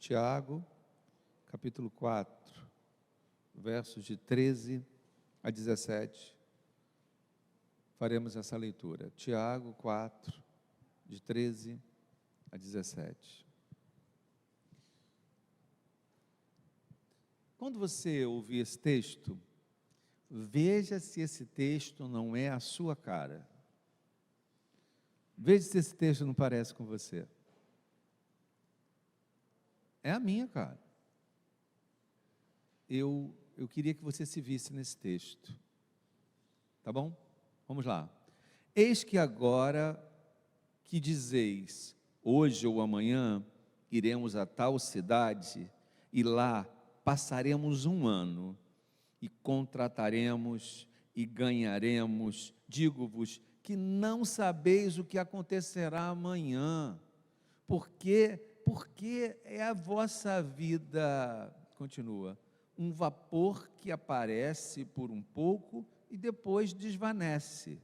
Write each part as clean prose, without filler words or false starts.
Tiago, capítulo 4, versos de 13 a 17. Faremos essa leitura. Tiago 4, de 13 a 17. Quando você ouvir esse texto, veja se esse texto não é a sua cara. Veja se esse texto não parece com você. É a minha cara. Eu queria que você se visse nesse texto. Tá bom? Vamos lá. Eis que agora que dizeis, hoje ou amanhã iremos a tal cidade e lá passaremos um ano e contrataremos e ganharemos. Digo-vos que não sabeis o que acontecerá amanhã, porque é a vossa vida, continua, um vapor que aparece por um pouco e depois desvanece.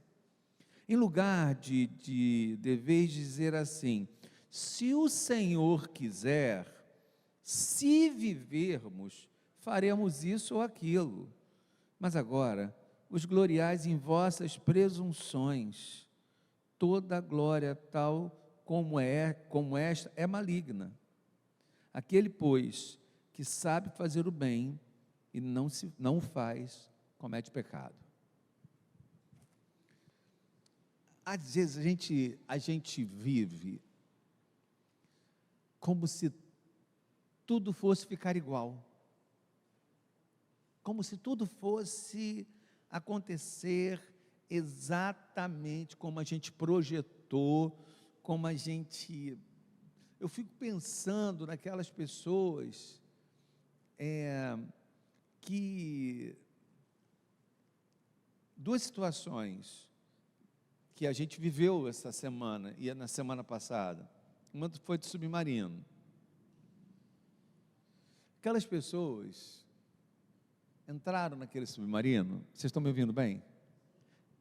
Em lugar de deveis dizer assim, se o Senhor quiser, se vivermos, faremos isso ou aquilo. Mas agora, os gloriais em vossas presunções, toda glória tal como esta é maligna. Aquele, pois, que sabe fazer o bem e não o faz, comete pecado. Às vezes a gente vive como se tudo fosse ficar igual, como se tudo fosse acontecer exatamente como a gente projetou, como a gente... Eu fico pensando naquelas pessoas que... Duas situações que a gente viveu essa semana e na semana passada. Uma foi de submarino. Aquelas pessoas entraram naquele submarino, vocês estão me ouvindo bem?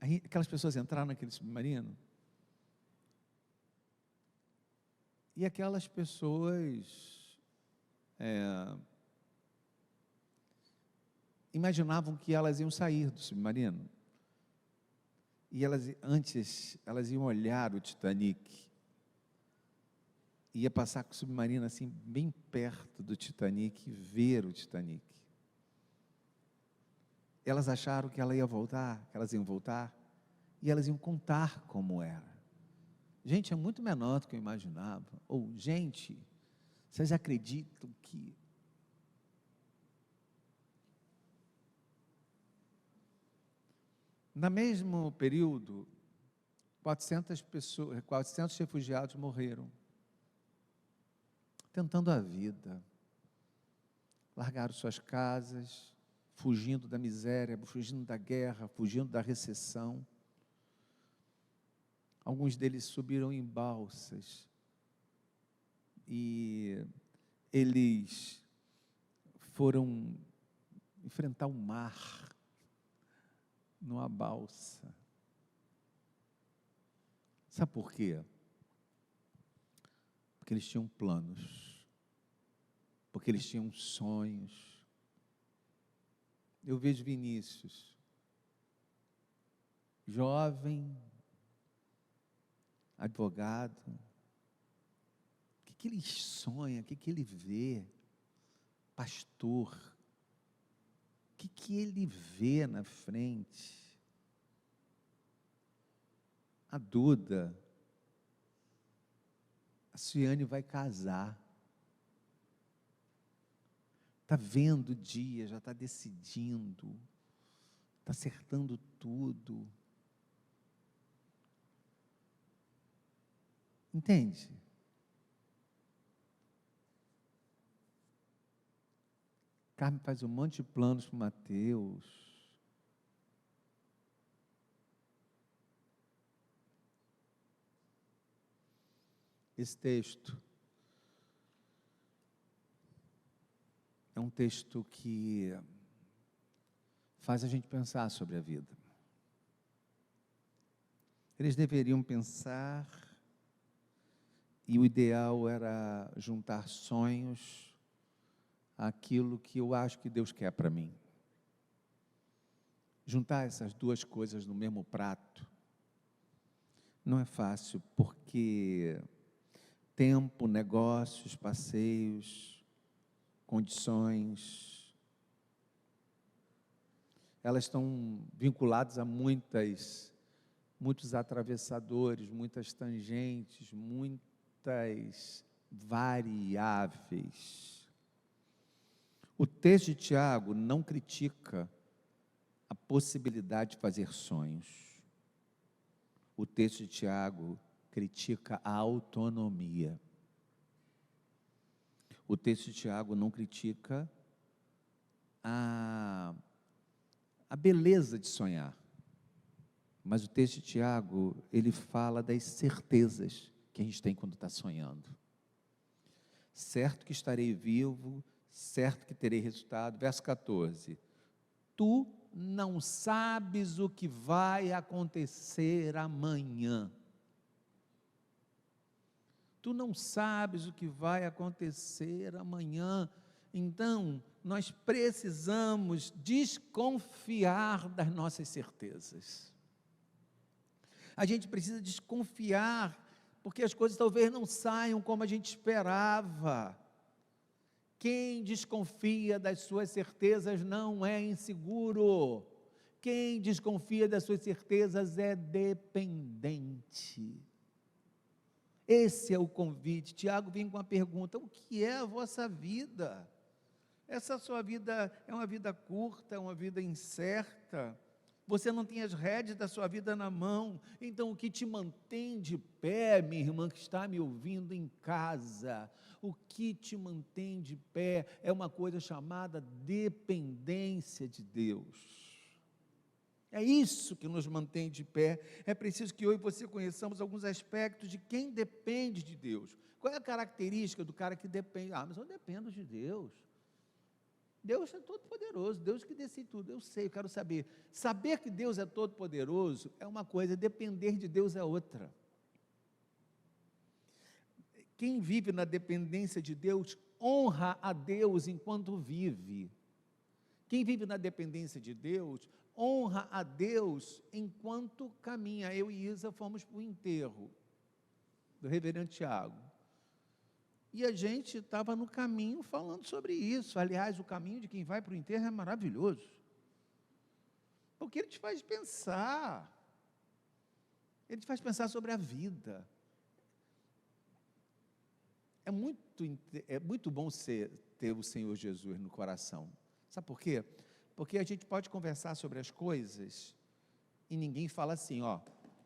Aquelas pessoas entraram naquele submarino e aquelas pessoas imaginavam que elas iam sair do submarino. E antes elas iam olhar o Titanic, ia passar com o submarino assim, bem perto do Titanic, e ver o Titanic. Elas acharam que elas iam voltar, e elas iam contar como era. Gente, é muito menor do que eu imaginava. Ou, gente, vocês acreditam que... No mesmo período, 400 refugiados morreram, tentando a vida, largaram suas casas, fugindo da miséria, fugindo da guerra, fugindo da recessão. Alguns deles subiram em balsas e eles foram enfrentar o mar numa balsa. Sabe por quê? Porque eles tinham planos, porque eles tinham sonhos. Eu vejo Vinícius, jovem, advogado, o que ele sonha, o que ele vê? Pastor, o que ele vê na frente? A Duda, a Ciane vai casar, está vendo o dia, já está decidindo, está acertando tudo. Entende? Carmen faz um monte de planos para o Mateus. Esse texto é um texto que faz a gente pensar sobre a vida. Eles deveriam pensar, e o ideal era juntar sonhos aquilo que eu acho que Deus quer para mim. Juntar essas duas coisas no mesmo prato não é fácil, porque tempo, negócios, passeios, condições, elas estão vinculadas a muitos atravessadores, muitas tangentes, muitas variáveis. O texto de Tiago não critica a possibilidade de fazer sonhos. O texto de Tiago critica a autonomia. O texto de Tiago não critica a beleza de sonhar, mas o texto de Tiago, ele fala das certezas que a gente tem quando está sonhando. Certo que estarei vivo, certo que terei resultado. Verso 14, tu não sabes o que vai acontecer amanhã. Tu não sabes o que vai acontecer amanhã. Então, nós precisamos desconfiar das nossas certezas. A gente precisa desconfiar, porque as coisas talvez não saiam como a gente esperava. Quem desconfia das suas certezas não é inseguro. Quem desconfia das suas certezas é dependente. Esse é o convite. Tiago vem com a pergunta: o que é a vossa vida? Essa sua vida é uma vida curta, é uma vida incerta. Você não tem as rédeas da sua vida na mão. Então, o que te mantém de pé, minha irmã que está me ouvindo em casa, o que te mantém de pé é uma coisa chamada dependência de Deus. É isso que nos mantém de pé. É preciso que eu e você conheçamos alguns aspectos de quem depende de Deus. Qual é a característica do cara que depende? Mas eu dependo de Deus. Deus é todo poderoso, Deus que decide tudo. Eu sei, eu quero saber. Saber que Deus é todo poderoso é uma coisa, depender de Deus é outra. Quem vive na dependência de Deus, honra a Deus enquanto vive. Quem vive na dependência de Deus, honra a Deus enquanto caminha. Eu e Isa fomos para o enterro do reverendo Tiago. E a gente estava no caminho falando sobre isso. Aliás, o caminho de quem vai para o enterro é maravilhoso. Porque ele te faz pensar. Ele te faz pensar sobre a vida. É muito bom ter o Senhor Jesus no coração. Sabe por quê? Porque a gente pode conversar sobre as coisas e ninguém fala assim, ó,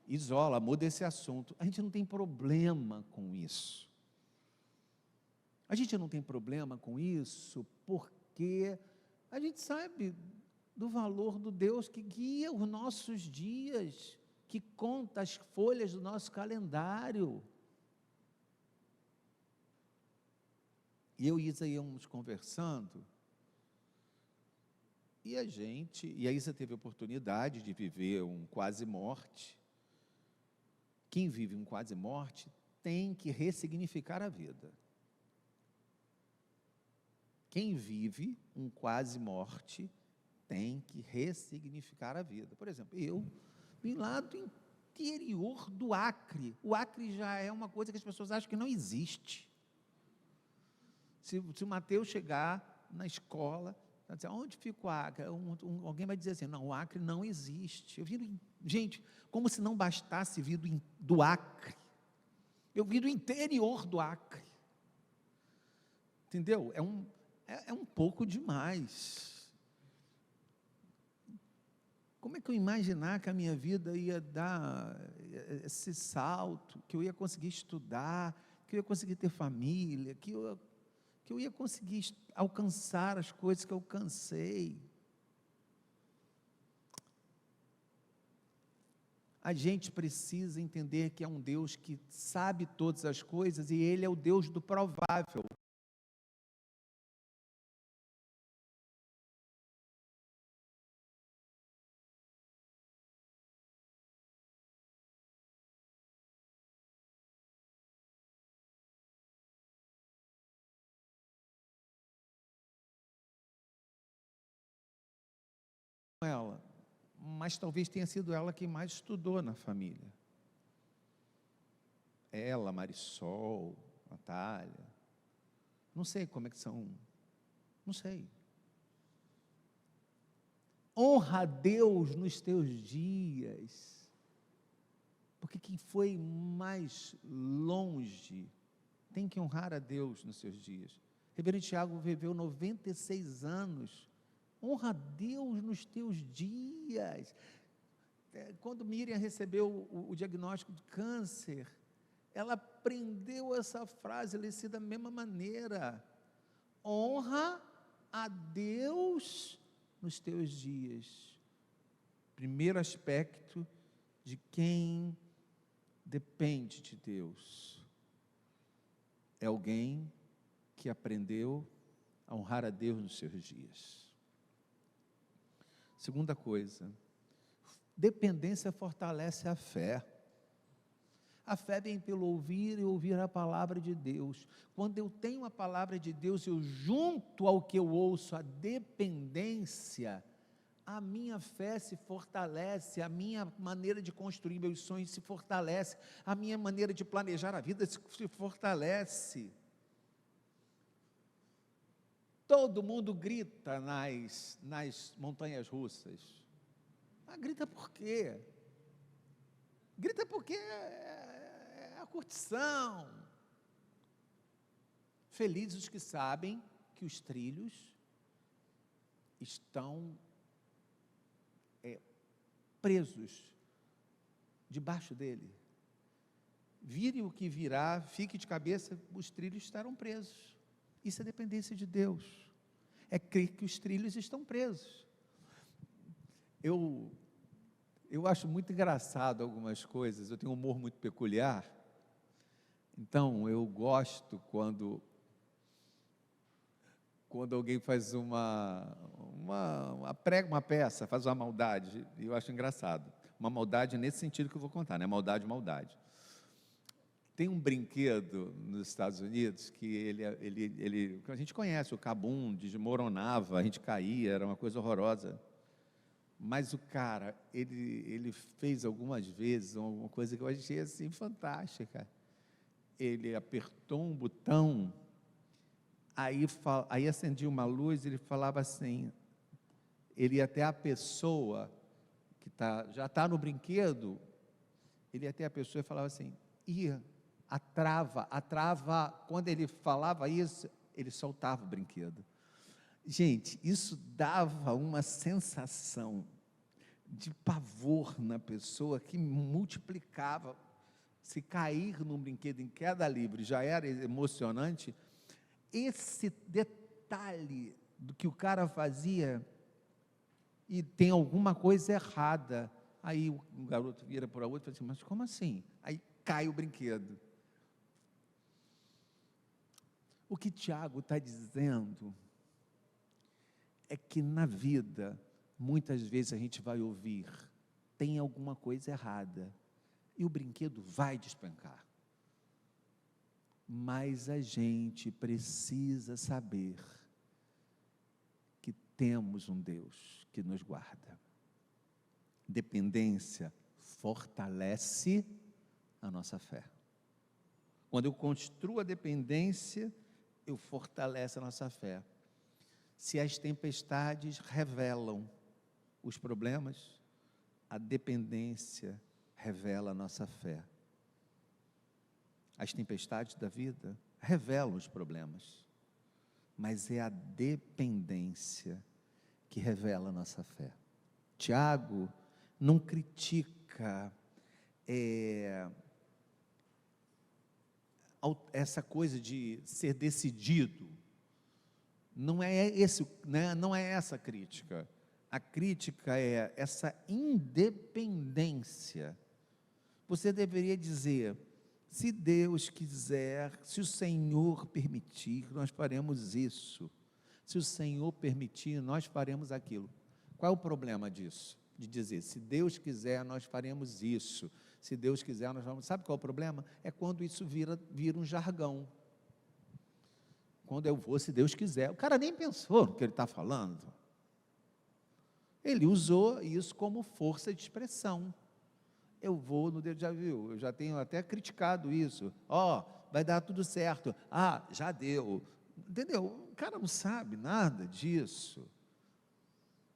isola, muda esse assunto. A gente não tem problema com isso. A gente não tem problema com isso porque a gente sabe do valor do Deus que guia os nossos dias, que conta as folhas do nosso calendário. E eu e Isa íamos conversando, e a Isa teve a oportunidade de viver um quase morte. Quem vive um quase morte tem que ressignificar a vida. Quem vive um quase morte tem que ressignificar a vida. Por exemplo, eu vim lá do interior do Acre. O Acre já é uma coisa que as pessoas acham que não existe. Se o Mateus chegar na escola, vai dizer, onde fica o Acre? Alguém vai dizer assim, não, o Acre não existe. Gente, como se não bastasse vir do Acre. Eu vim do interior do Acre. Entendeu? É um pouco demais. Como é que eu imaginar que a minha vida ia dar esse salto, que eu ia conseguir estudar, que eu ia conseguir ter família, que eu ia conseguir alcançar as coisas que eu alcancei? A gente precisa entender que é um Deus que sabe todas as coisas e Ele é o Deus do provável. ela, mas talvez tenha sido ela quem mais estudou na família. Ela, Marisol, Natália, não sei como é que são, não sei. Honra a Deus nos teus dias, porque quem foi mais longe tem que honrar a Deus nos seus dias. Reverendo Tiago viveu 96 anos, honra a Deus nos teus dias. Quando Miriam recebeu o diagnóstico de câncer, ela aprendeu essa frase, ela disse da mesma maneira: honra a Deus nos teus dias. Primeiro aspecto de quem depende de Deus é alguém que aprendeu a honrar a Deus nos seus dias. Segunda coisa, dependência fortalece a fé. A fé vem pelo ouvir e ouvir a palavra de Deus. Quando eu tenho a palavra de Deus, eu junto ao que eu ouço a dependência, a minha fé se fortalece, a minha maneira de construir meus sonhos se fortalece, a minha maneira de planejar a vida se fortalece. Todo mundo grita nas montanhas russas. Grita por quê? Grita porque é a curtição. Felizes os que sabem que os trilhos estão presos debaixo dele. Vire o que virá, fique de cabeça, os trilhos estarão presos. Isso é dependência de Deus. É crer que os trilhos estão presos. Eu acho muito engraçado algumas coisas, eu tenho um humor muito peculiar, então eu gosto quando alguém faz uma peça, faz uma maldade, e eu acho engraçado. Uma maldade nesse sentido que eu vou contar, né? Maldade. Tem um brinquedo nos Estados Unidos que ele a gente conhece, o Kabum, desmoronava, a gente caía, era uma coisa horrorosa. Mas o cara, ele fez algumas vezes uma coisa que eu achei assim fantástica. Ele apertou um botão, aí acendia uma luz, ele falava assim, ele ia até a pessoa que já está no brinquedo, ele ia até a pessoa e falava assim, a trava, quando ele falava isso, ele soltava o brinquedo. Gente, isso dava uma sensação de pavor na pessoa que multiplicava. Se cair num brinquedo em queda livre já era emocionante, esse detalhe do que o cara fazia e tem alguma coisa errada. Aí o garoto vira para o outro e fala assim, mas como assim? Aí cai o brinquedo. O que Tiago está dizendo é que na vida, muitas vezes a gente vai ouvir, tem alguma coisa errada, e o brinquedo vai despencar. Mas a gente precisa saber que temos um Deus que nos guarda. Dependência fortalece a nossa fé. Quando eu construo a dependência, eu fortaleço a nossa fé. Se as tempestades revelam os problemas, a dependência revela a nossa fé. As tempestades da vida revelam os problemas, mas é a dependência que revela a nossa fé. Tiago não critica essa coisa de ser decidido. Não é essa a crítica. A crítica é essa independência. Você deveria dizer, se Deus quiser, se o Senhor permitir, nós faremos isso. Se o Senhor permitir, nós faremos aquilo. Qual é o problema disso? De dizer, se Deus quiser, nós faremos isso. Se Deus quiser, nós vamos... Sabe qual é o problema? É quando isso vira um jargão. Quando eu vou, se Deus quiser. O cara nem pensou no que ele está falando. Ele usou isso como força de expressão. Eu vou no Deus, já viu, eu já tenho até criticado isso. Vai dar tudo certo. Já deu. Entendeu? O cara não sabe nada disso.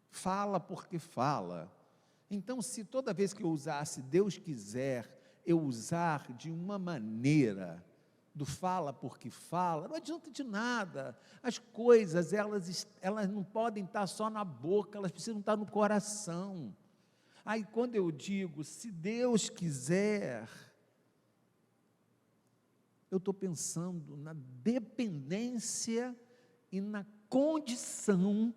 Fala porque fala. Então, se toda vez que eu usasse Deus quiser, eu usar de uma maneira do fala porque fala, não adianta de nada. As coisas, elas não podem estar só na boca, elas precisam estar no coração. Aí quando eu digo, se Deus quiser, eu estou pensando na dependência e na condição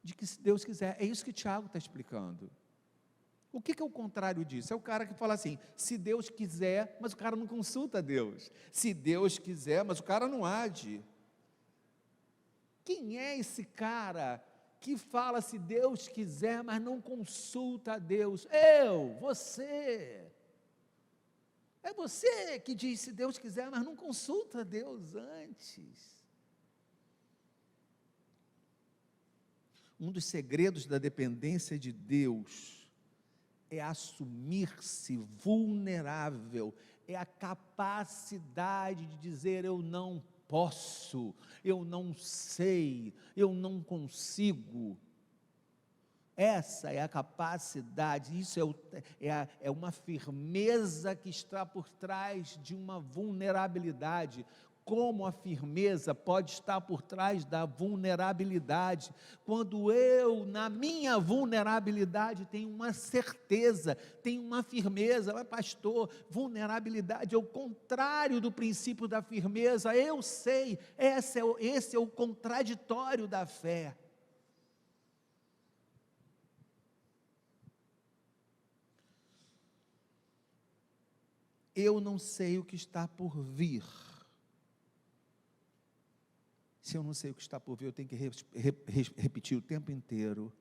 de que se Deus quiser. É isso que Tiago está explicando. O que é o contrário disso? É o cara que fala assim, se Deus quiser, mas o cara não consulta Deus. Se Deus quiser, mas o cara não age. Quem é esse cara que fala se Deus quiser, mas não consulta a Deus? Você. É você que diz se Deus quiser, mas não consulta a Deus antes. Um dos segredos da dependência de Deus é assumir-se vulnerável, é a capacidade de dizer eu não posso, eu não sei, eu não consigo. Essa é a capacidade, isso é uma firmeza que está por trás de uma vulnerabilidade. Como a firmeza pode estar por trás da vulnerabilidade, quando eu, na minha vulnerabilidade, tenho uma certeza, tenho uma firmeza. Mas pastor, vulnerabilidade é o contrário do princípio da firmeza. Eu sei, esse é o contraditório da fé. Eu não sei o que está por vir. Se eu não sei o que está por vir, eu tenho que repetir o tempo inteiro: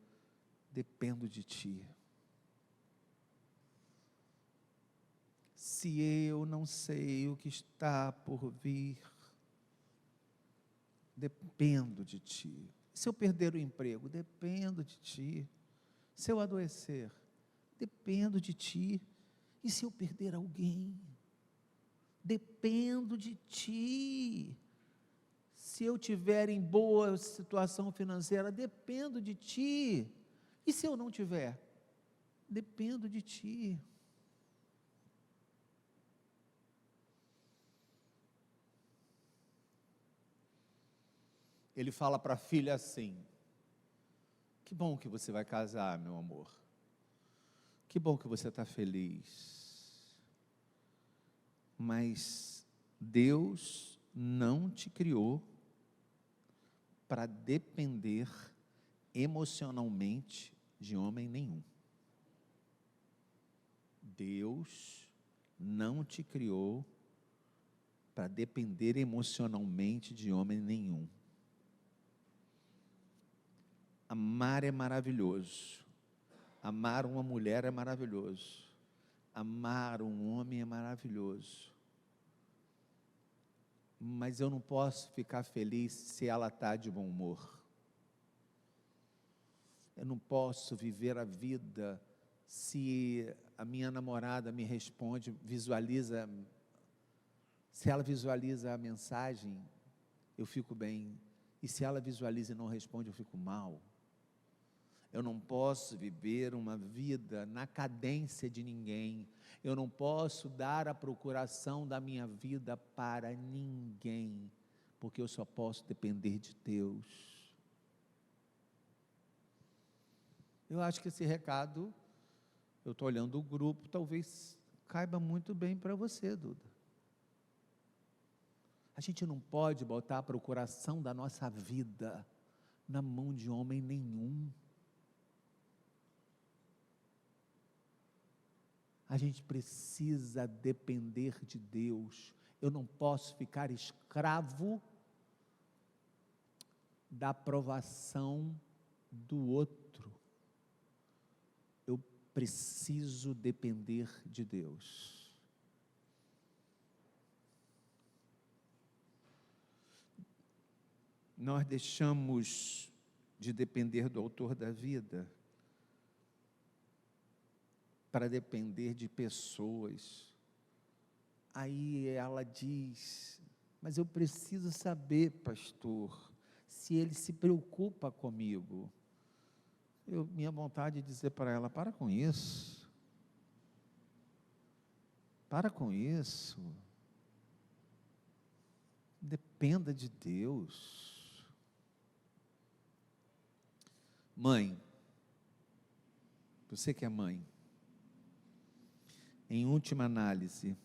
dependo de ti. Se eu não sei o que está por vir, dependo de ti. Se eu perder o emprego, dependo de ti. Se eu adoecer, dependo de ti. E se eu perder alguém, dependo de ti. Se eu tiver em boa situação financeira, dependo de ti. E se eu não tiver, dependo de ti. Ele fala para a filha assim: que bom que você vai casar, meu amor. Que bom que você está feliz. Mas Deus não te criou para depender emocionalmente de homem nenhum. Deus não te criou para depender emocionalmente de homem nenhum. Amar é maravilhoso. Amar uma mulher é maravilhoso. Amar um homem é maravilhoso. Mas eu não posso ficar feliz se ela está de bom humor. Eu não posso viver a vida se a minha namorada me responde, se ela visualiza a mensagem, eu fico bem. E se ela visualiza e não responde, eu fico mal. Eu não posso viver uma vida na cadência de ninguém. Eu não posso dar a procuração da minha vida para ninguém, porque eu só posso depender de Deus. Eu acho que esse recado, eu estou olhando o grupo, talvez caiba muito bem para você, Duda. A gente não pode botar a procuração da nossa vida na mão de homem nenhum. A gente precisa depender de Deus. Eu não posso ficar escravo da aprovação do outro. Eu preciso depender de Deus. Nós deixamos de depender do autor da vida para depender de pessoas. Aí ela diz: mas eu preciso saber, pastor, se ele se preocupa comigo. Minha vontade é dizer para ela: para com isso. Para com isso. Dependa de Deus. Mãe, você que é mãe, em última análise,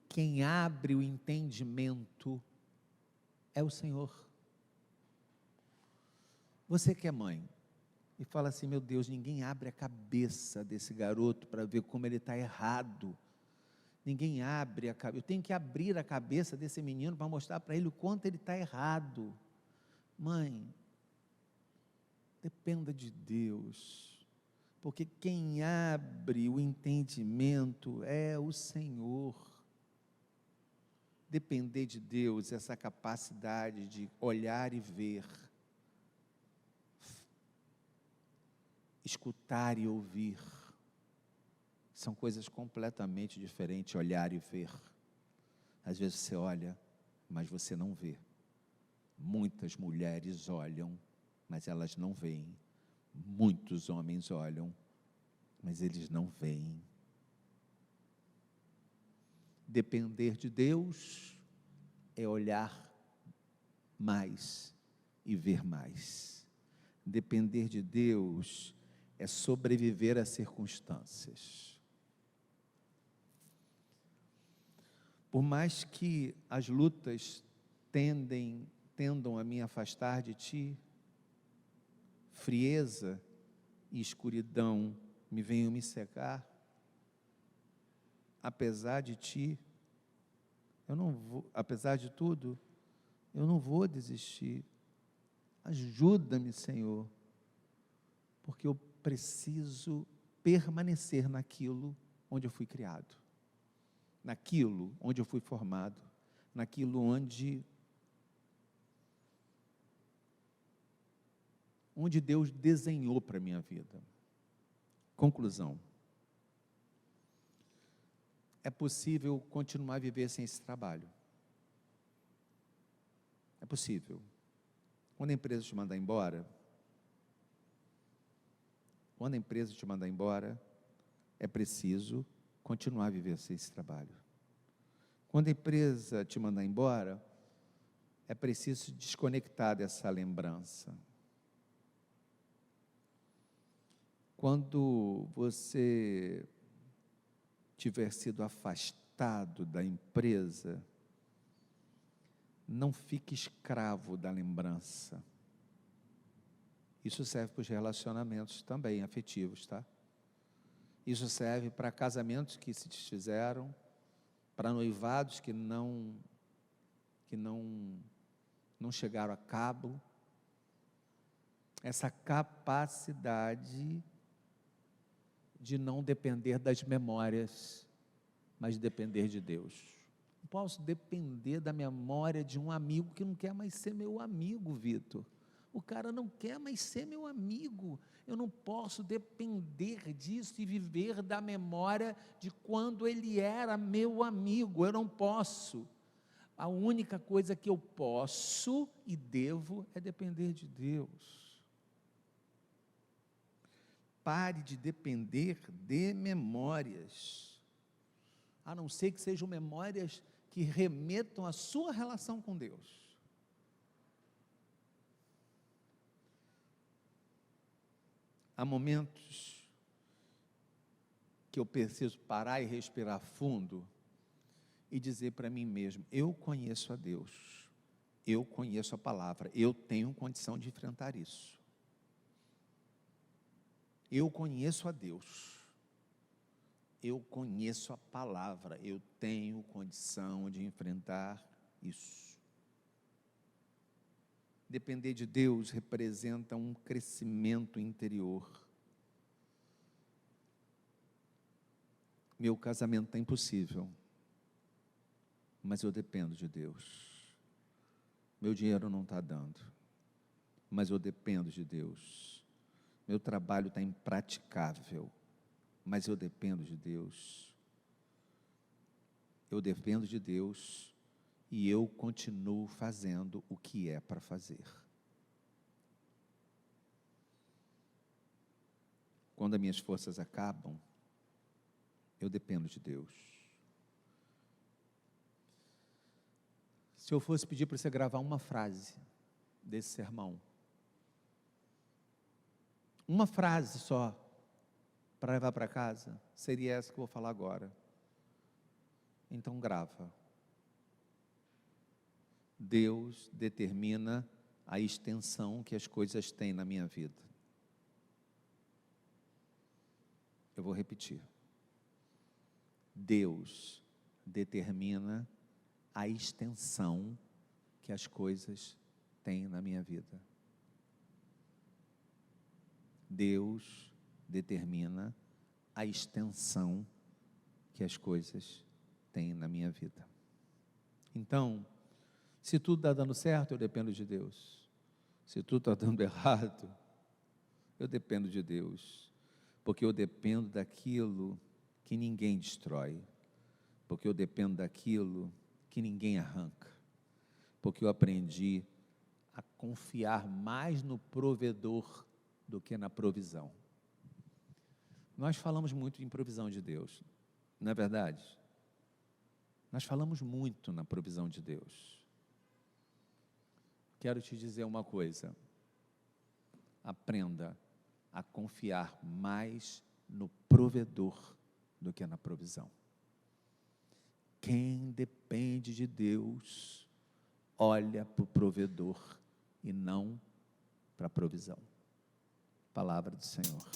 quem abre o entendimento é o Senhor. Você que é mãe e fala assim: meu Deus, ninguém abre a cabeça desse garoto para ver como ele está errado. Ninguém abre a cabeça. Eu tenho que abrir a cabeça desse menino para mostrar para ele o quanto ele está errado. Mãe, dependa de Deus, porque quem abre o entendimento é o Senhor. Depender de Deus, essa capacidade de olhar e ver, escutar e ouvir, são coisas completamente diferentes. Olhar e ver, às vezes você olha, mas você não vê. Muitas mulheres olham, mas elas não veem. Muitos homens olham, mas eles não veem. Depender de Deus é olhar mais e ver mais. Depender de Deus é sobreviver às circunstâncias. Por mais que as lutas tendam a me afastar de Ti, frieza e escuridão me venham me cegar, apesar de Ti, apesar de tudo, eu não vou desistir. Ajuda-me, Senhor, porque eu preciso permanecer naquilo onde eu fui criado, naquilo onde eu fui formado, naquilo onde Deus desenhou para a minha vida. Conclusão: é possível continuar a viver sem esse trabalho. É possível. Quando a empresa te mandar embora, é preciso continuar a viver sem esse trabalho. Quando a empresa te mandar embora, é preciso se desconectar dessa lembrança. Quando você tiver sido afastado da empresa, não fique escravo da lembrança. Isso serve para os relacionamentos também afetivos, tá? Isso serve para casamentos que se desfizeram, para noivados que não chegaram a cabo. Essa capacidade de não depender das memórias, mas depender de Deus. Não posso depender da memória de um amigo que não quer mais ser meu amigo, Vitor. O cara não quer mais ser meu amigo. Eu não posso depender disso e viver da memória de quando ele era meu amigo. Eu não posso. A única coisa que eu posso e devo é depender de Deus. Pare de depender de memórias, a não ser que sejam memórias que remetam à sua relação com Deus. Há momentos que eu preciso parar e respirar fundo e dizer para mim mesmo: eu conheço a Deus, eu conheço a palavra, eu tenho condição de enfrentar isso. Eu conheço a Deus, eu conheço a palavra, eu tenho condição de enfrentar isso. Depender de Deus representa um crescimento interior. Meu casamento está impossível, mas eu dependo de Deus. Meu dinheiro não está dando, mas eu dependo de Deus. Meu trabalho está impraticável, mas eu dependo de Deus. Eu dependo de Deus e eu continuo fazendo o que é para fazer. Quando as minhas forças acabam, eu dependo de Deus. Se eu fosse pedir para você gravar uma frase desse sermão, uma frase só, para levar para casa, seria essa que eu vou falar agora. Então grava. Deus determina a extensão que as coisas têm na minha vida. Eu vou repetir. Deus determina a extensão que as coisas têm na minha vida. Deus determina a extensão que as coisas têm na minha vida. Então, se tudo está dando certo, eu dependo de Deus. Se tudo está dando errado, eu dependo de Deus. Porque eu dependo daquilo que ninguém destrói. Porque eu dependo daquilo que ninguém arranca. Porque eu aprendi a confiar mais no provedor do que na provisão. Nós falamos muito em provisão de Deus, não é verdade? Nós falamos muito na provisão de Deus. Quero te dizer uma coisa. Aprenda a confiar mais no provedor do que na provisão. Quem depende de Deus, olha para o provedor e não para a provisão. Palavra do Senhor.